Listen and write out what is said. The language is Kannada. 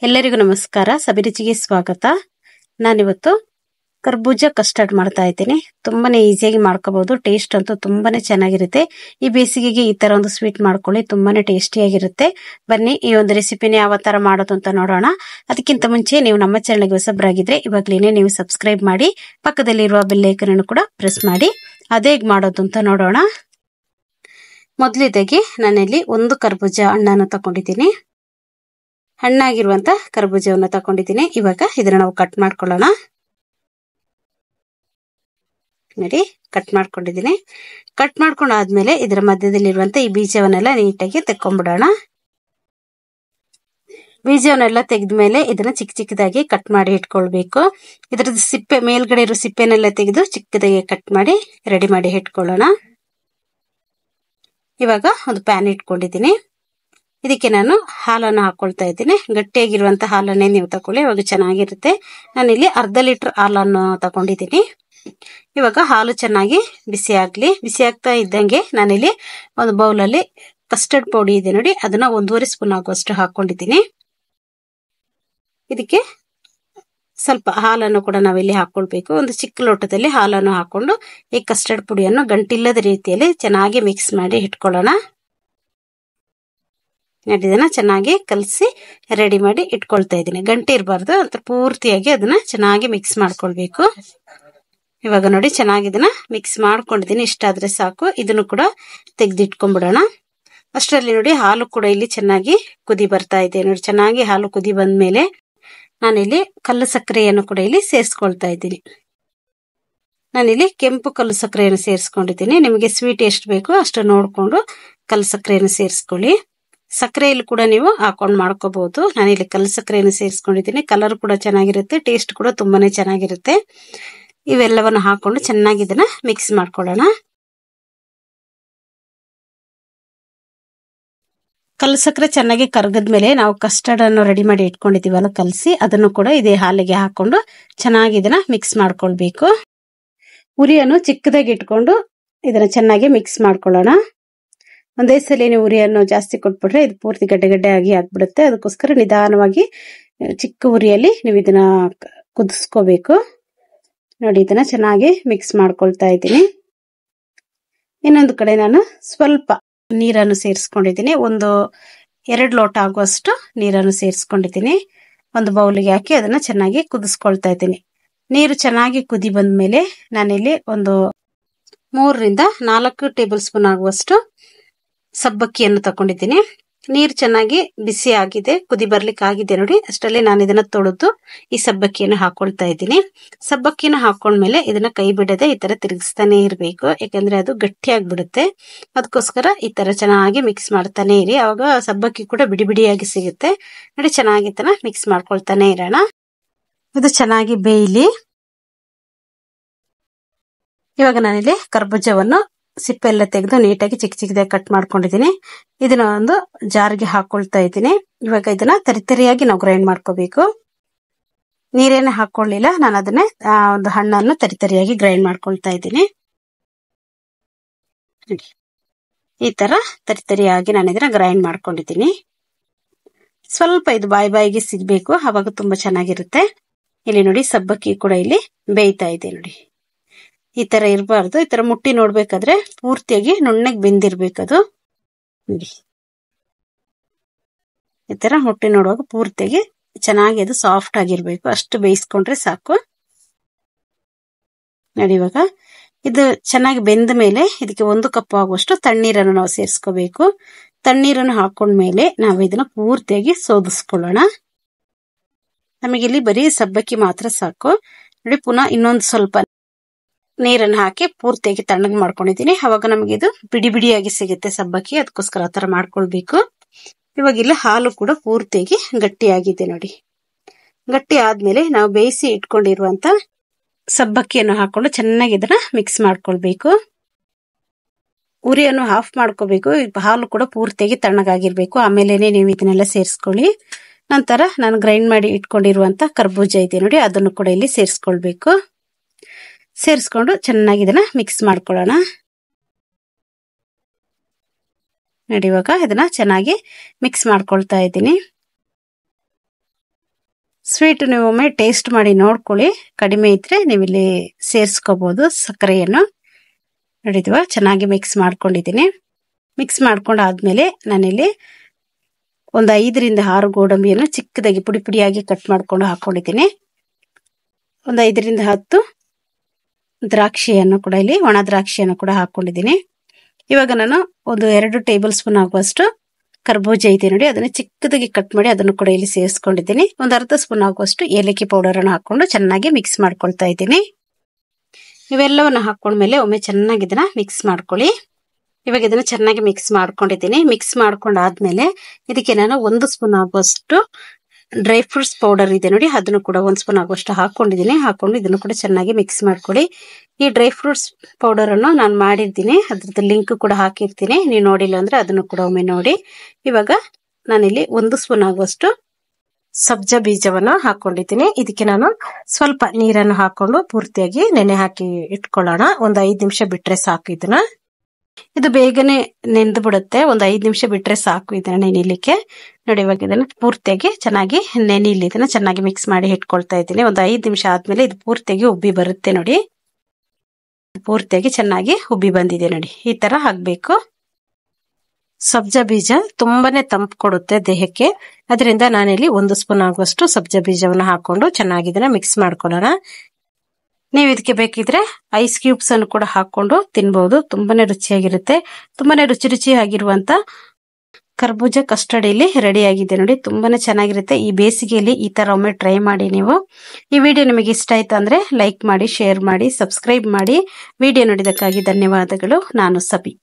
ಎಲ್ಲರಿಗೂ ನಮಸ್ಕಾರ. ಸಬಿರುಚಿಗೆ ಸ್ವಾಗತ. ನಾನಿವತ್ತು ಕರ್ಬೂಜ ಕಸ್ಟರ್ಡ್ ಮಾಡ್ತಾ ಇದ್ದೀನಿ. ತುಂಬಾನೇ ಈಸಿಯಾಗಿ ಮಾಡ್ಕೋಬಹುದು. ಟೇಸ್ಟ್ ಅಂತೂ ತುಂಬಾನೇ ಚೆನ್ನಾಗಿರುತ್ತೆ. ಈ ಬೇಸಿಗೆಗೆ ಈ ತರ ಒಂದು ಸ್ವೀಟ್ ಮಾಡ್ಕೊಳ್ಳಿ, ತುಂಬಾನೇ ಟೇಸ್ಟಿಯಾಗಿರುತ್ತೆ. ಬನ್ನಿ ಈ ಒಂದು ರೆಸಿಪಿನ ಯಾವ ತರ ಮಾಡೋದು ಅಂತ ನೋಡೋಣ. ಅದಕ್ಕಿಂತ ಮುಂಚೆ ನೀವು ನಮ್ಮ ಚಾನೆಲ್ಗೆ ಹೊಸಬರಾಗಿದ್ರೆ ಇವಾಗಲೇ ನೀವು ಸಬ್ಸ್ಕ್ರೈಬ್ ಮಾಡಿ, ಪಕ್ಕದಲ್ಲಿರುವ ಬೆಲ್ ಐಕಾನ್ ಅನ್ನು ಕೂಡ ಪ್ರೆಸ್ ಮಾಡಿ. ಅದೇ ಹೇಗೆ ಮಾಡೋದು ಅಂತ ನೋಡೋಣ. ಮೊದಲಿದಾಗಿ ನಾನಿಲ್ಲಿ ಒಂದು ಕರ್ಬೂಜ ಹಣ್ಣನ್ನು ತಗೊಂಡಿದ್ದೀನಿ. ಹಣ್ಣಾಗಿರುವಂತ ಕರ್ಬೂಜವನ್ನು ತಗೊಂಡಿದ್ದೀನಿ. ಇವಾಗ ಇದನ್ನ ನಾವು ಕಟ್ ಮಾಡ್ಕೊಳ್ಳೋಣ. ನೋಡಿ, ಕಟ್ ಮಾಡ್ಕೊಂಡಿದ್ದೀನಿ. ಕಟ್ ಮಾಡ್ಕೊಂಡಾದ್ಮೇಲೆ ಇದರ ಮಧ್ಯದಲ್ಲಿರುವಂತ ಈ ಬೀಜವನ್ನೆಲ್ಲ ನೀಟಾಗಿ ತೆಕ್ಕೊಂಡ್ಬಿಡೋಣ. ಬೀಜವನ್ನೆಲ್ಲ ತೆಗೆದ್ಮೇಲೆ ಇದನ್ನ ಚಿಕ್ಕ ಚಿಕ್ಕದಾಗಿ ಕಟ್ ಮಾಡಿ ಇಟ್ಕೊಳ್ಬೇಕು. ಇದ್ರದ್ದು ಸಿಪ್ಪೆ, ಮೇಲ್ಗಡೆ ಇರೋ ಸಿಪ್ಪೆನೆಲ್ಲ ತೆಗೆದು ಚಿಕ್ಕದಾಗಿ ಕಟ್ ಮಾಡಿ ರೆಡಿ ಮಾಡಿ ಇಟ್ಕೊಳ್ಳೋಣ. ಇವಾಗ ಒಂದು ಪ್ಯಾನ್ ಇಟ್ಕೊಂಡಿದ್ದೀನಿ. ಇದಕ್ಕೆ ನಾನು ಹಾಲನ್ನು ಹಾಕೊಳ್ತಾ ಇದ್ದೀನಿ. ಗಟ್ಟಿಯಾಗಿರುವಂತಹ ಹಾಲನ್ನೇ ನೀವು ತಗೊಳ್ಳಿ, ಇವಾಗ ಚೆನ್ನಾಗಿರುತ್ತೆ. ನಾನಿಲ್ಲಿ ಅರ್ಧ ಲೀಟರ್ ಹಾಲನ್ನು ತಗೊಂಡಿದ್ದೀನಿ. ಇವಾಗ ಹಾಲು ಚೆನ್ನಾಗಿ ಬಿಸಿ ಆಗ್ಲಿ. ಬಿಸಿ ಆಗ್ತಾ ಇದ್ದಂಗೆ ನಾನಿಲ್ಲಿ ಒಂದು ಬೌಲಲ್ಲಿ ಕಸ್ಟರ್ಡ್ ಪೌಡಿ ಇದೆ ನೋಡಿ, ಅದನ್ನ 1.5 ಸ್ಪೂನ್ ಆಗುವಷ್ಟು ಹಾಕೊಂಡಿದ್ದೀನಿ. ಇದಕ್ಕೆ ಸ್ವಲ್ಪ ಹಾಲನ್ನು ಕೂಡ ನಾವಿಲ್ಲಿ ಹಾಕೊಳ್ಬೇಕು. ಒಂದು ಚಿಕ್ಕ ಲೋಟದಲ್ಲಿ ಹಾಲನ್ನು ಹಾಕೊಂಡು ಈ ಕಸ್ಟರ್ಡ್ ಪುಡಿಯನ್ನು ಗಂಟಿಲ್ಲದ ರೀತಿಯಲ್ಲಿ ಚೆನ್ನಾಗಿ ಮಿಕ್ಸ್ ಮಾಡಿ ಇಟ್ಕೊಳ್ಳೋಣ. ಇದನ್ನ ಚೆನ್ನಾಗಿ ಕಲಸಿ ರೆಡಿ ಮಾಡಿ ಇಟ್ಕೊಳ್ತಾ ಇದ್ದೀನಿ. ಗಂಟೆ ಇರಬಾರ್ದು ಅಂತ ಪೂರ್ತಿಯಾಗಿ ಅದನ್ನ ಚೆನ್ನಾಗಿ ಮಿಕ್ಸ್ ಮಾಡ್ಕೊಳ್ಬೇಕು. ಇವಾಗ ನೋಡಿ, ಚೆನ್ನಾಗಿ ಇದನ್ನ ಮಿಕ್ಸ್ ಮಾಡ್ಕೊಂಡಿದ್ದೀನಿ. ಇಷ್ಟಾದ್ರೆ ಸಾಕು. ಇದನ್ನು ಕೂಡ ತೆಗೆದಿಟ್ಕೊಂಡ್ಬಿಡೋಣ. ಅಷ್ಟರಲ್ಲಿ ನೋಡಿ, ಹಾಲು ಕೂಡ ಇಲ್ಲಿ ಚೆನ್ನಾಗಿ ಕುದಿ ಬರ್ತಾ ಇದೆ ನೋಡಿ. ಚೆನ್ನಾಗಿ ಹಾಲು ಕುದಿ ಬಂದ್ಮೇಲೆ ನಾನಿಲ್ಲಿ ಕಲ್ಲು ಸಕ್ಕರೆಯನ್ನು ಕೂಡ ಇಲ್ಲಿ ಸೇರಿಸ್ಕೊಳ್ತಾ ಇದ್ದೀನಿ. ನಾನಿಲ್ಲಿ ಕೆಂಪು ಕಲ್ಲು ಸಕ್ಕರೆಯನ್ನು ಸೇರಿಸ್ಕೊಂಡಿದ್ದೀನಿ. ನಿಮಗೆ ಸ್ವೀಟ್ ಎಷ್ಟು ಬೇಕೋ ಅಷ್ಟು ನೋಡ್ಕೊಂಡು ಕಲ್ಲು ಸಕ್ಕರೆಯನ್ನು ಸೇರಿಸ್ಕೊಳ್ಳಿ. ಸಕ್ಕರೆಯಲ್ಲಿ ಕೂಡ ನೀವು ಹಾಕೊಂಡು ಮಾಡ್ಕೋಬಹುದು. ನಾನಿಲ್ಲಿ ಕಲ್ಲು ಸಕ್ಕರೆಯನ್ನು ಸೇರಿಸ್ಕೊಂಡಿದ್ದೀನಿ. ಕಲರ್ ಕೂಡ ಚೆನ್ನಾಗಿರುತ್ತೆ, ಟೇಸ್ಟ್ ಕೂಡ ತುಂಬಾನೇ ಚೆನ್ನಾಗಿರುತ್ತೆ. ಇವೆಲ್ಲವನ್ನು ಹಾಕೊಂಡು ಚೆನ್ನಾಗಿ ಇದನ್ನ ಮಿಕ್ಸ್ ಮಾಡ್ಕೊಳ್ಳೋಣ. ಕಲ್ಲು ಸಕ್ಕರೆ ಚೆನ್ನಾಗಿ ಕರಗದ್ಮೇಲೆ ನಾವು ಕಸ್ಟರ್ಡ್ ಅನ್ನು ರೆಡಿ ಮಾಡಿ ಇಟ್ಕೊಂಡಿದೀವಲ್ಲ ಕಲಸಿ, ಅದನ್ನು ಕೂಡ ಇದೇ ಹಾಲಿಗೆ ಹಾಕೊಂಡು ಚೆನ್ನಾಗಿ ಇದನ್ನ ಮಿಕ್ಸ್ ಮಾಡ್ಕೊಳ್ಬೇಕು. ಉರಿಯನ್ನು ಚಿಕ್ಕದಾಗಿ ಇಟ್ಕೊಂಡು ಇದನ್ನ ಚೆನ್ನಾಗಿ ಮಿಕ್ಸ್ ಮಾಡ್ಕೊಳ್ಳೋಣ. ಒಂದೇ ಸಲ ನೀವು ಉರಿಯನ್ನು ಜಾಸ್ತಿ ಕೊಟ್ಬಿಟ್ರೆ ಇದು ಪೂರ್ತಿ ಗಡ್ಡೆ ಗಡ್ಡೆ ಆಗಿ ಆಗ್ಬಿಡುತ್ತೆ. ಅದಕ್ಕೋಸ್ಕರ ನಿಧಾನವಾಗಿ ಚಿಕ್ಕ ಉರಿಯಲ್ಲಿ ನೀವು ಇದನ್ನ ಕುದಿಸ್ಕೋಬೇಕು. ನೋಡಿ, ಇದನ್ನ ಚೆನ್ನಾಗಿ ಮಿಕ್ಸ್ ಮಾಡ್ಕೊಳ್ತಾ ಇದ್ದೀನಿ. ಇನ್ನೊಂದು ಕಡೆ ನಾನು ಸ್ವಲ್ಪ ನೀರನ್ನು ಸೇರಿಸ್ಕೊಂಡಿದ್ದೀನಿ. 2 ಲೋಟ ಆಗುವಷ್ಟು ನೀರನ್ನು ಸೇರಿಸ್ಕೊಂಡಿದ್ದೀನಿ. ಒಂದು ಬೌಲಿಗೆ ಹಾಕಿ ಅದನ್ನ ಚೆನ್ನಾಗಿ ಕುದಿಸ್ಕೊಳ್ತಾ ಇದ್ದೀನಿ. ನೀರು ಚೆನ್ನಾಗಿ ಕುದಿ ಬಂದ್ಮೇಲೆ ನಾನಿಲ್ಲಿ ಒಂದು 3 ರಿಂದ 4 ಟೇಬಲ್ ಸ್ಪೂನ್ ಆಗುವಷ್ಟು ಸಬ್ಬಕ್ಕಿಯನ್ನು ತಗೊಂಡಿದ್ದೀನಿ. ನೀರು ಚೆನ್ನಾಗಿ ಬಿಸಿ ಆಗಿದೆ, ಕುದಿ ಬರ್ಲಿಕ್ಕೆ ಆಗಿದೆ ನೋಡಿ. ಅಷ್ಟರಲ್ಲಿ ನಾನು ಇದನ್ನ ತೊಳೆದು ಈ ಸಬ್ಬಕ್ಕಿಯನ್ನು ಹಾಕೊಳ್ತಾ ಇದ್ದೀನಿ. ಸಬ್ಬಕ್ಕಿನ ಹಾಕೊಂಡ್ಮೇಲೆ ಇದನ್ನ ಕೈ ಬಿಡದೆ ಈ ತರ ತಿರುಗಿಸ್ತಾನೆ ಇರಬೇಕು, ಯಾಕಂದ್ರೆ ಅದು ಗಟ್ಟಿ ಆಗ್ಬಿಡುತ್ತೆ. ಅದಕ್ಕೋಸ್ಕರ ಈ ತರ ಚೆನ್ನಾಗಿ ಮಿಕ್ಸ್ ಮಾಡ್ತಾನೆ ಇರಿ. ಅವಾಗ ಸಬ್ಬಕ್ಕಿ ಕೂಡ ಬಿಡಿ ಬಿಡಿಯಾಗಿ ಸಿಗುತ್ತೆ ನೋಡಿ. ಚೆನ್ನಾಗಿ ಇದನ್ನ ಮಿಕ್ಸ್ ಮಾಡ್ಕೊಳ್ತಾನೆ ಇರೋಣ. ಇದು ಚೆನ್ನಾಗಿ ಬೇಯಲಿ. ಇವಾಗ ನಾನಿಲ್ಲಿ ಕರ್ಬೂಜವನ್ನು ಸಿಪ್ಪೆ ಎಲ್ಲ ತೆಗೆದು ನೀಟಾಗಿ ಚಿಕ್ಕ ಚಿಕ್ಕದಾಗಿ ಕಟ್ ಮಾಡ್ಕೊಂಡಿದ್ದೀನಿ. ಇದನ್ನ ಒಂದು ಜಾರ್ಗೆ ಹಾಕೊಳ್ತಾ ಇದ್ದೀನಿ. ಇವಾಗ ಇದನ್ನ ತರಿತರಿಯಾಗಿ ನಾವು ಗ್ರೈಂಡ್ ಮಾಡ್ಕೋಬೇಕು. ನೀರೇನೆ ಹಾಕೊಳ್ಳಿಲ್ಲ, ನಾನು ಅದನ್ನೇ ಒಂದು ಹಣ್ಣನ್ನು ತರಿತರಿಯಾಗಿ ಗ್ರೈಂಡ್ ಮಾಡ್ಕೊಳ್ತಾ ಇದ್ದೀನಿ. ಈ ತರ ತರಿತರಿಯಾಗಿ ನಾನು ಇದನ್ನ ಗ್ರೈಂಡ್ ಮಾಡ್ಕೊಂಡಿದ್ದೀನಿ. ಸ್ವಲ್ಪ ಇದು ಬಾಯಿಗೆ ಸಿಗ್ಬೇಕು, ಅವಾಗ ತುಂಬಾ ಚೆನ್ನಾಗಿರುತ್ತೆ. ಇಲ್ಲಿ ನೋಡಿ, ಸಬ್ಬಕ್ಕಿ ಕೂಡ ಇಲ್ಲಿ ಬೇಯ್ತಾ ಇದೆ ನೋಡಿ. ಈ ತರ ಇರಬಾರ್ದು. ಈ ತರ ಮುಟ್ಟಿ ನೋಡ್ಬೇಕಾದ್ರೆ ಪೂರ್ತಿಯಾಗಿ ನುಣ್ಣಗೆ ಬೆಂದಿರ್ಬೇಕದು ನೋಡಿ. ಈ ತರ ಮುಟ್ಟಿ ನೋಡುವಾಗ ಪೂರ್ತಿಯಾಗಿ ಚೆನ್ನಾಗಿ ಅದು ಸಾಫ್ಟ್ ಆಗಿರ್ಬೇಕು, ಅಷ್ಟು ಬೇಯಿಸ್ಕೊಂಡ್ರೆ ಸಾಕು ನೋಡಿ. ಇವಾಗ ಇದು ಚೆನ್ನಾಗಿ ಬೆಂದ ಮೇಲೆ ಇದಕ್ಕೆ 1 ಕಪ್ ಆಗುವಷ್ಟು ತಣ್ಣೀರನ್ನು ನಾವು ಸೇರಿಸ್ಕೋಬೇಕು. ತಣ್ಣೀರನ್ನು ಹಾಕೊಂಡ್ಮೇಲೆ ನಾವು ಇದನ್ನ ಪೂರ್ತಿಯಾಗಿ ಸೋದಿಸ್ಕೊಳ್ಳೋಣ. ನಮಗಿಲ್ಲಿ ಬರೀ ಸಬ್ಬಕ್ಕಿ ಮಾತ್ರ ಸಾಕು ನೋಡಿ. ಪುನಃ ಇನ್ನೊಂದು ಸ್ವಲ್ಪ ನೀರನ್ನು ಹಾಕಿ ಪೂರ್ತಿಯಾಗಿ ತಣ್ಣಗೆ ಮಾಡ್ಕೊಂಡಿದ್ದೀನಿ. ಅವಾಗ ನಮಗೆ ಇದು ಬಿಡಿ ಬಿಡಿಯಾಗಿ ಸಿಗುತ್ತೆ ಸಬ್ಬಕ್ಕಿ, ಅದಕ್ಕೋಸ್ಕರ ಆ ತರ ಮಾಡ್ಕೊಳ್ಬೇಕು. ಇವಾಗ ಇಲ್ಲಿ ಹಾಲು ಕೂಡ ಪೂರ್ತಿಯಾಗಿ ಗಟ್ಟಿಯಾಗಿದೆ ನೋಡಿ. ಗಟ್ಟಿ ಆದ್ಮೇಲೆ ನಾವು ಬೇಯಿಸಿ ಇಟ್ಕೊಂಡಿರುವಂತ ಸಬ್ಬಕ್ಕಿಯನ್ನು ಹಾಕೊಂಡು ಚೆನ್ನಾಗಿ ಇದನ್ನ ಮಿಕ್ಸ್ ಮಾಡ್ಕೊಳ್ಬೇಕು. ಉರಿಯನ್ನು ಆಫ್ ಮಾಡ್ಕೋಬೇಕು. ಹಾಲು ಕೂಡ ಪೂರ್ತಿಯಾಗಿ ತಣ್ಣಗಾಗಿರ್ಬೇಕು. ಆಮೇಲೆನೆ ನೀವು ಇದನ್ನೆಲ್ಲ ಸೇರಿಸ್ಕೊಳ್ಳಿ. ನಂತರ ನಾನು ಗ್ರೈಂಡ್ ಮಾಡಿ ಇಟ್ಕೊಂಡಿರುವಂತ ಕರ್ಬೂಜ ಇದೆ ನೋಡಿ, ಅದನ್ನು ಕೂಡ ಇಲ್ಲಿ ಸೇರಿಸ್ಕೊಳ್ಬೇಕು. ಸೇರಿಸ್ಕೊಂಡು ಚೆನ್ನಾಗಿ ಇದನ್ನ ಮಿಕ್ಸ್ ಮಾಡ್ಕೊಳ್ಳೋಣ ನೋಡಿ. ಇವಾಗ ಇದನ್ನ ಚೆನ್ನಾಗಿ ಮಿಕ್ಸ್ ಮಾಡ್ಕೊಳ್ತಾ ಇದ್ದೀನಿ. ಸ್ವೀಟ್ ನೀವು ಒಮ್ಮೆ ಟೇಸ್ಟ್ ಮಾಡಿ ನೋಡ್ಕೊಳ್ಳಿ. ಕಡಿಮೆ ಇದ್ರೆ ನೀವು ಇಲ್ಲಿ ಸೇರಿಸ್ಕೋಬಹುದು ಸಕ್ಕರೆಯನ್ನು. ನೋಡಿದ್ವಾ, ಚೆನ್ನಾಗಿ ಮಿಕ್ಸ್ ಮಾಡ್ಕೊಂಡಿದ್ದೀನಿ. ಮಿಕ್ಸ್ ಮಾಡ್ಕೊಂಡಾದ್ಮೇಲೆ ನಾನಿಲ್ಲಿ ಒಂದು 5 ರಿಂದ 6 ಗೋಡಂಬಿಯನ್ನು ಚಿಕ್ಕದಾಗಿ ಪುಡಿ ಪುಡಿಯಾಗಿ ಕಟ್ ಮಾಡ್ಕೊಂಡು ಹಾಕೊಂಡಿದ್ದೀನಿ. ಒಂದು 5 ರಿಂದ 10 ದ್ರಾಕ್ಷಿಯನ್ನು ಕೂಡ ಇಲ್ಲಿ ಒಣ ದ್ರಾಕ್ಷಿಯನ್ನು ಕೂಡ ಹಾಕೊಂಡಿದ್ದೀನಿ. ಇವಾಗ ನಾನು ಒಂದು 2 ಟೇಬಲ್ ಸ್ಪೂನ್ ಆಗುವಷ್ಟು ಕರ್ಬೂಜ ಇದೆ ನೋಡಿ, ಅದನ್ನ ಚಿಕ್ಕದಾಗಿ ಕಟ್ ಮಾಡಿ ಅದನ್ನು ಕೂಡ ಇಲ್ಲಿ ಸೇರಿಸ್ಕೊಂಡಿದ್ದೀನಿ. ಒಂದು ಅರ್ಧ ಸ್ಪೂನ್ ಆಗುವಷ್ಟು ಏಲಕ್ಕಿ ಪೌಡರ್ ಅನ್ನು ಹಾಕೊಂಡು ಚೆನ್ನಾಗಿ ಮಿಕ್ಸ್ ಮಾಡ್ಕೊಳ್ತಾ ಇದ್ದೀನಿ. ಇವೆಲ್ಲವನ್ನು ಹಾಕೊಂಡ್ಮೇಲೆ ಒಮ್ಮೆ ಚೆನ್ನಾಗಿ ಇದನ್ನ ಮಿಕ್ಸ್ ಮಾಡ್ಕೊಳ್ಳಿ. ಇವಾಗ ಇದನ್ನ ಚೆನ್ನಾಗಿ ಮಿಕ್ಸ್ ಮಾಡ್ಕೊಂಡಿದ್ದೀನಿ. ಮಿಕ್ಸ್ ಮಾಡ್ಕೊಂಡಾದ್ಮೇಲೆ ಇದಕ್ಕೆ ನಾನು 1 ಸ್ಪೂನ್ ಆಗುವಷ್ಟು ಡ್ರೈ ಫ್ರೂಟ್ಸ್ ಪೌಡರ್ ಇದೆ ನೋಡಿ, ಅದನ್ನು ಕೂಡ 1 ಸ್ಪೂನ್ ಆಗುವಷ್ಟು ಹಾಕೊಂಡಿದ್ದೀನಿ. ಹಾಕೊಂಡು ಇದನ್ನು ಕೂಡ ಚೆನ್ನಾಗಿ ಮಿಕ್ಸ್ ಮಾಡ್ಕೊಳ್ಳಿ. ಈ ಡ್ರೈ ಫ್ರೂಟ್ಸ್ ಪೌಡರ್ ಅನ್ನು ನಾನು ಮಾಡಿರ್ತೀನಿ, ಅದ್ರದ್ದು ಲಿಂಕ್ ಕೂಡ ಹಾಕಿರ್ತೀನಿ. ನೀವು ನೋಡಿಲ್ಲ ಅಂದ್ರೆ ಅದನ್ನು ಕೂಡ ಒಮ್ಮೆ ನೋಡಿ. ಇವಾಗ ನಾನಿಲ್ಲಿ 1 ಸ್ಪೂನ್ ಆಗುವಷ್ಟು ಸಬ್ಜಾ ಬೀಜವನ್ನು ಹಾಕೊಂಡಿದ್ದೀನಿ. ಇದಕ್ಕೆ ನಾನು ಸ್ವಲ್ಪ ನೀರನ್ನು ಹಾಕೊಂಡು ಪೂರ್ತಿಯಾಗಿ ನೆನೆ ಹಾಕಿ ಇಟ್ಕೊಳ್ಳೋಣ. ಒಂದು 5 ನಿಮಿಷ ಬಿಟ್ರೆ ಸಾಕು. ಇದನ್ನ ಇದು ಬೇಗನೆ ನೆಂದು ಬಿಡುತ್ತೆ. ಒಂದು 5 ನಿಮಿಷ ಬಿಟ್ರೆ ಸಾಕು ಇದನ್ನ ನೆನಿಲಿಕ್ಕೆ. ನೋಡಿ, ಇವಾಗ ಇದನ್ನ ಪೂರ್ತಿಯಾಗಿ ಚೆನ್ನಾಗಿ ನೆನಿಲಿ. ಇದನ್ನ ಚೆನ್ನಾಗಿ ಮಿಕ್ಸ್ ಮಾಡಿ ಇಟ್ಕೊಳ್ತಾ ಇದ್ದೀನಿ. ಒಂದು 5 ನಿಮಿಷ ಆದ್ಮೇಲೆ ಇದು ಪೂರ್ತಿಯಾಗಿ ಉಬ್ಬಿ ಬರುತ್ತೆ ನೋಡಿ. ಪೂರ್ತಿಯಾಗಿ ಚೆನ್ನಾಗಿ ಉಬ್ಬಿ ಬಂದಿದೆ ನೋಡಿ, ಈ ತರ ಆಗ್ಬೇಕು. ಸಬ್ಜಾ ಬೀಜ ತುಂಬಾನೇ ತಂಪು ಕೊಡುತ್ತೆ ದೇಹಕ್ಕೆ. ಅದರಿಂದ ನಾನಿಲ್ಲಿ 1 ಸ್ಪೂನ್ ಆಗುವಷ್ಟು ಸಬ್ಜಾ ಬೀಜವನ್ನು ಹಾಕೊಂಡು ಚೆನ್ನಾಗಿ ಇದನ್ನ ಮಿಕ್ಸ್ ಮಾಡ್ಕೊಳ್ಳೋಣ. ನೀವು ಇದಕ್ಕೆ ಬೇಕಿದ್ರೆ ಐಸ್ ಕ್ಯೂಬ್ಸ್ ಅನ್ನು ಕೂಡ ಹಾಕೊಂಡು ತಿನ್ಬಹುದು. ತುಂಬಾನೇ ರುಚಿಯಾಗಿರುತ್ತೆ. ತುಂಬಾನೇ ರುಚಿಯಾಗಿರುವಂತ ಕರ್ಬೂಜ ಕಸ್ಟರ್ಡ್ ಇಲ್ಲಿ ರೆಡಿ ಆಗಿದೆ ನೋಡಿ. ತುಂಬಾನೇ ಚೆನ್ನಾಗಿರುತ್ತೆ. ಈ ಬೇಸಿಗೆಯಲ್ಲಿ ಈ ತರ ಒಮ್ಮೆ ಟ್ರೈ ಮಾಡಿ ನೀವು. ಈ ವಿಡಿಯೋ ನಿಮಗೆ ಇಷ್ಟ ಆಯ್ತು ಅಂದ್ರೆ ಲೈಕ್ ಮಾಡಿ, ಶೇರ್ ಮಾಡಿ, ಸಬ್ಸ್ಕ್ರೈಬ್ ಮಾಡಿ. ವಿಡಿಯೋ ನೋಡಿದಕ್ಕಾಗಿ ಧನ್ಯವಾದಗಳು. ನಾನು ಸಬಿ.